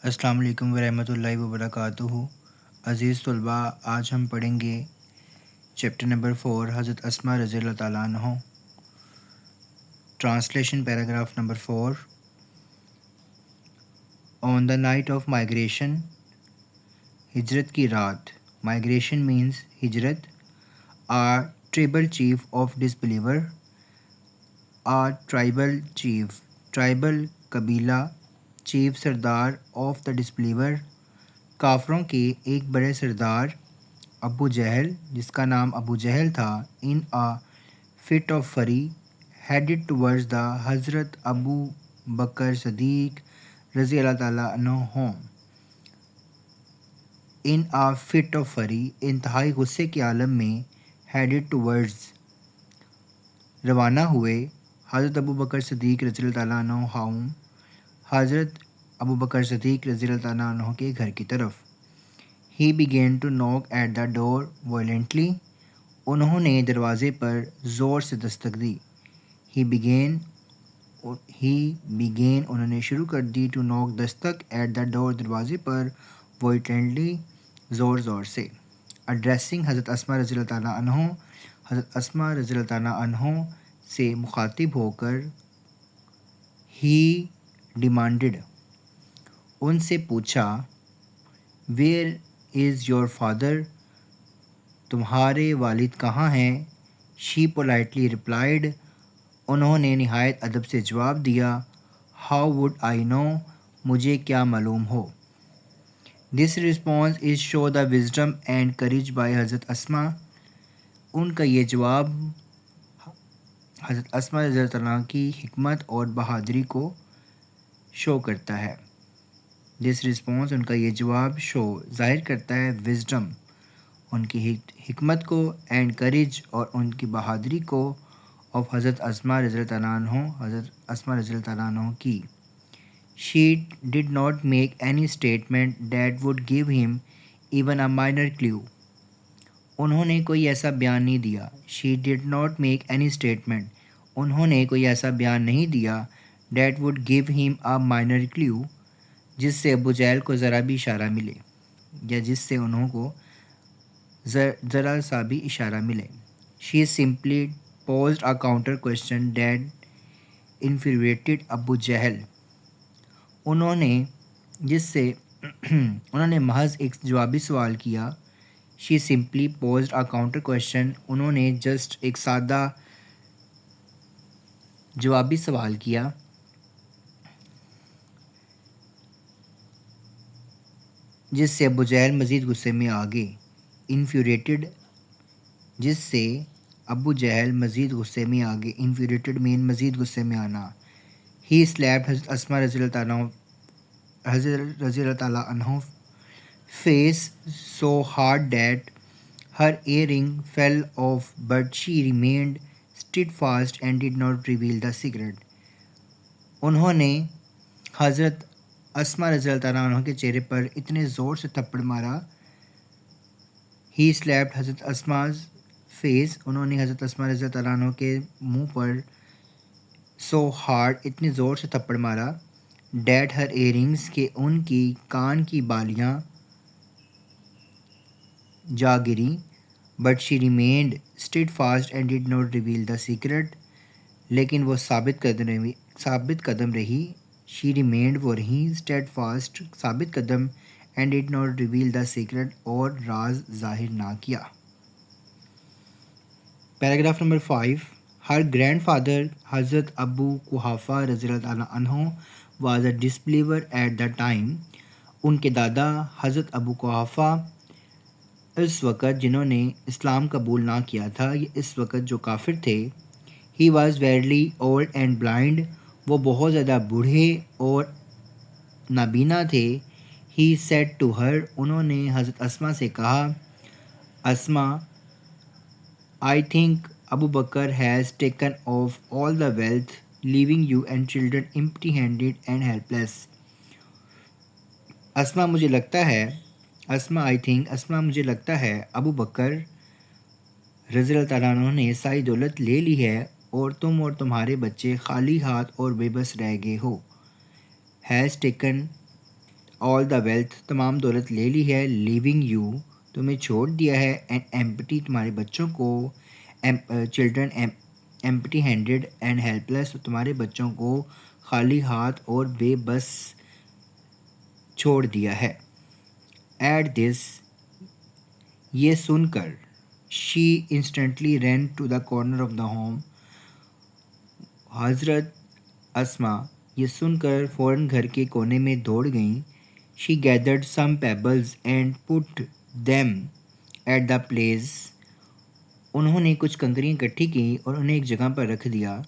السلام علیکم ورحمۃ اللہ وبرکاتہ۔ عزیز طلباء، آج ہم پڑھیں گے چیپٹر نمبر 4 حضرت اسماء رضی اللہ تعالیٰ عنہ۔ Translation paragraph number 4۔ On the night of migration, ہجرت کی رات۔ مائگریشن مینز ہجرت۔ Tribal chief of ڈسبلیور، tribal chief, tribal قبیلہ، چیف سردار آف دا ڈسبلیور، کافروں کے ایک بڑے سردار، ابو جہل جس کا نام ابو جہل تھا، in fit of fury headed towards the حضرت ابو بکر صدیق رضی اللہ تعالیٰ عنہ home. In fit of fury, انتہائی غصے کے عالم میں، ہیڈڈ ٹورڈز روانہ ہوئے، حضرت ابو بکر صدیق رضی اللہ تعالیٰ عنہ ہوم، حضرت ابو بکر صدیق رضی اللہ تعالیٰ عنہ کے گھر کی طرف۔ He began to knock at the door violently، انہوں نے دروازے پر زور سے دستک دی۔ He began انہوں نے شروع کر دی to knock دستک at the door دروازے پر violently زور سے۔ Addressing حضرت اسماء رضی اللہ تعالیٰ عنہ، حضرت اسماء رضی اللہ تعالیٰ عنہ سے مخاطب ہو کر، He demanded، ان سے پوچھا، Where is your father، تمہارے والد کہاں ہیں؟ She politely replied، انہوں نے نہایت ادب سے جواب دیا، How would I know، مجھے کیا معلوم ہو۔ This response is show the wisdom and courage by حضرت اسماء، ان کا یہ جواب حضرت اسماء رضی اللہ عنہ کی حکمت اور بہادری کو شو کرتا ہے۔ This response، ان کا یہ جواب، شو ظاہر کرتا ہے، وزڈم ان کی حکمت کو، اینڈ کریج اور ان کی بہادری کو، آف حضرت اسماء رضی اللہ تعالیٰ عنہ، حضرت اسماء رضی اللہ تعالیٰ عنہ کی۔ She did not make any statement that would give him even a minor clue، انہوں نے کوئی ایسا بیان نہیں دیا۔ She did not make any statement، انہوں نے کوئی ایسا بیان نہیں دیا، that would give him a minor clue، جس سے ابو جہل کو ذرا بھی اشارہ ملے، یا جس سے انہوں کو ذرا سا بھی اشارہ ملے۔ She simply posed a counter question that infuriated ابو جہل، انہوں نے محض ایک جوابی سوال کیا۔ She simply posed a counter question، انہوں نے جسٹ ایک سادہ جوابی سوال کیا، جس سے ابو جہل مزید غصے میں آ گئے۔ انفیوریٹڈ، جس سے ابو جہل مزید غصے میں آ گئے۔ انفیوریٹڈ مین مزید غصے میں آنا۔ He slapped حضرت اسماء رضی اللہ تعالیٰ عنہ face so hard that her earring fell off, but she remained steadfast and did not reveal the secret۔ انہوں نے حضرت اسماء رضی اللہ تعالیٰ عنہ کے چہرے پر اتنے زور سے تھپڑ مارا۔ He slapped حضرت اسماء's face، انہوں نے حضرت اسماء رضی اللہ تعالیٰ عنہ کے منہ پر so hard، اتنے زور سے تھپڑ مارا، that her earrings، کہ ان کی کان کی بالیاں جا گریں، but she remained steadfast and did not reveal the secret، لیکن وہ ثابت قدم رہی۔ She remained، وہ رہی، steadfast، ثابت قدم، and did not reveal the secret، اور راز ظاہر نہ کیا۔ Paragraph number 5۔ Her grandfather حضرت ابو قحافہ رضی اللہ تعالیٰ عنہ was a disbeliever at the time، ان کے دادا حضرت ابو قحافہ اس وقت جنہوں نے اسلام قبول نہ کیا تھا، یہ اس وقت جو کافر تھے۔ He was very old and blind، وہ بہت زیادہ بوڑھے اور نابینا تھے۔ He said to her، انہوں نے حضرت اسماء سے کہا، اسماء، I think Abu Bakr has taken off all the wealth، leaving you and children empty-handed and helpless۔ اسماء مجھے لگتا ہے، اسماء مجھے لگتا ہے ابو بکر رضی اللہ تعالیٰ عنہ نے ساری دولت لے لی ہے، اور تم اور تمہارے بچے خالی ہاتھ اور بے بس رہ گئے ہو۔ has taken all the wealth, تمام دولت لے لی ہے, leaving you, تمہیں چھوڑ دیا ہے, and empty, تمہارے بچوں کو, children empty handed and helpless, تمہارے بچوں کو خالی ہاتھ اور بے بس چھوڑ دیا ہے. At this, یہ سن کر, she instantly ran to the corner of the home. حضرت اسما یہ سن کر فوراً گھر کے کونے میں دوڑ گئیں. She gathered some pebbles and put them at the place. انہوں نے کچھ کنکریاں اکٹھی کی اور انہیں ایک جگہ پر رکھ دیا.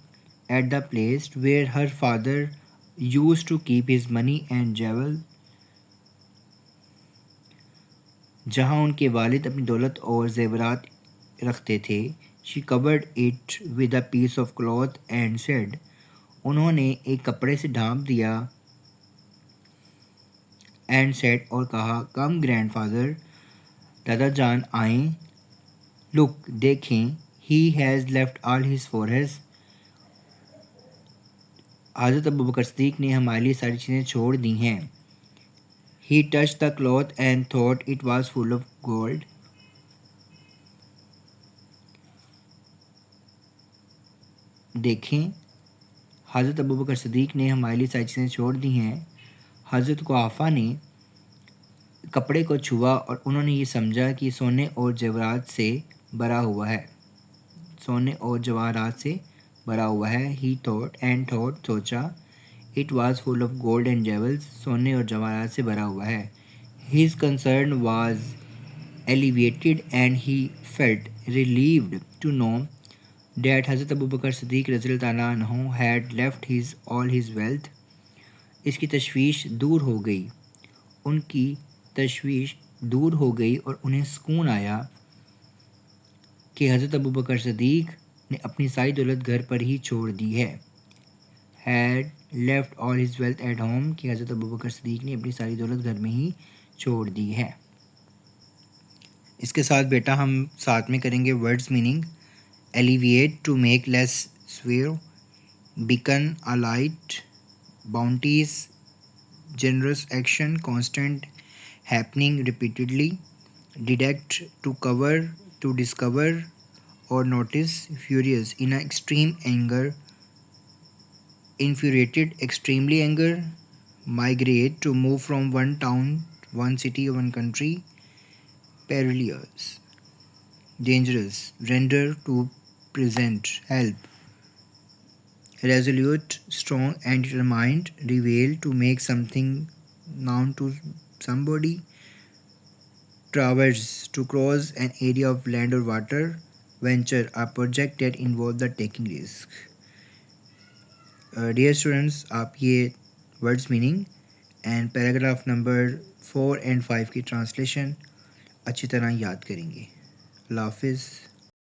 At the place where her father used to keep his money and jewels. جہاں ان کے والد اپنی دولت اور زیورات رکھتے تھے. She covered it with a piece of cloth and said. انہوں نے ایک کپڑے سے ڈھانپ دیا. And said, اور کہا, come grandfather, دادا جان آئیں. Look, دیکھیں, he has left all his forests. حضرت ابو بکر صدیق نے ہمارے لیے ساری چیزیں چھوڑ دی ہیں. He touched the cloth and thought it was full of gold. دیکھیں, حضرت ابو بکر صدیق نے ہمارے لیے ساری چیزیں چھوڑ دی ہیں. حضرت قحافہ نے کپڑے کو چھوا اور انہوں نے یہ سمجھا کہ سونے اور جواہرات سے بھرا ہوا ہے. سونے اور جواہرات سے بھرا ہوا ہے. He thought and thought, سوچا. It was full of gold and jewels. سونے اور جواہرات سے بھرا ہوا ہے. His concern was alleviated and he felt relieved to know that حضرت ابو بکر صدیق رضی اللہ تعالیٰ عنہ had left all his wealth. اس کی تشویش دور ہو گئی. ان کی تشویش دور ہو گئی اور انہیں سکون آیا کہ حضرت ابو بکر صدیق نے اپنی ساری دولت گھر پر ہی چھوڑ دی ہے. Had left all his wealth at home, کہ حضرت ابو بکر صدیق نے اپنی ساری دولت گھر میں ہی چھوڑ دی ہے. اس کے ساتھ بیٹا ہم ساتھ میں کریں گے words meaning. Alleviate, to make less severe. Beacon, a light. Bounties, generous action, constant happening repeatedly. Detect, to cover, to discover or notice. Furious, in an extreme anger. Infuriated, extremely anger. Migrate, to move from one town, one city or one country. Perilous, dangerous. Render, to present, help. Resolute, strong and determined. Reveal, to make something known to somebody. Traverse, to cross an area of land or water. Venture, a project that involves the taking risk. Dear students, آپ یہ words meaning and paragraph number 4 and 5 کی translation اچھی طرح یاد کریں گے. اللہ حافظ.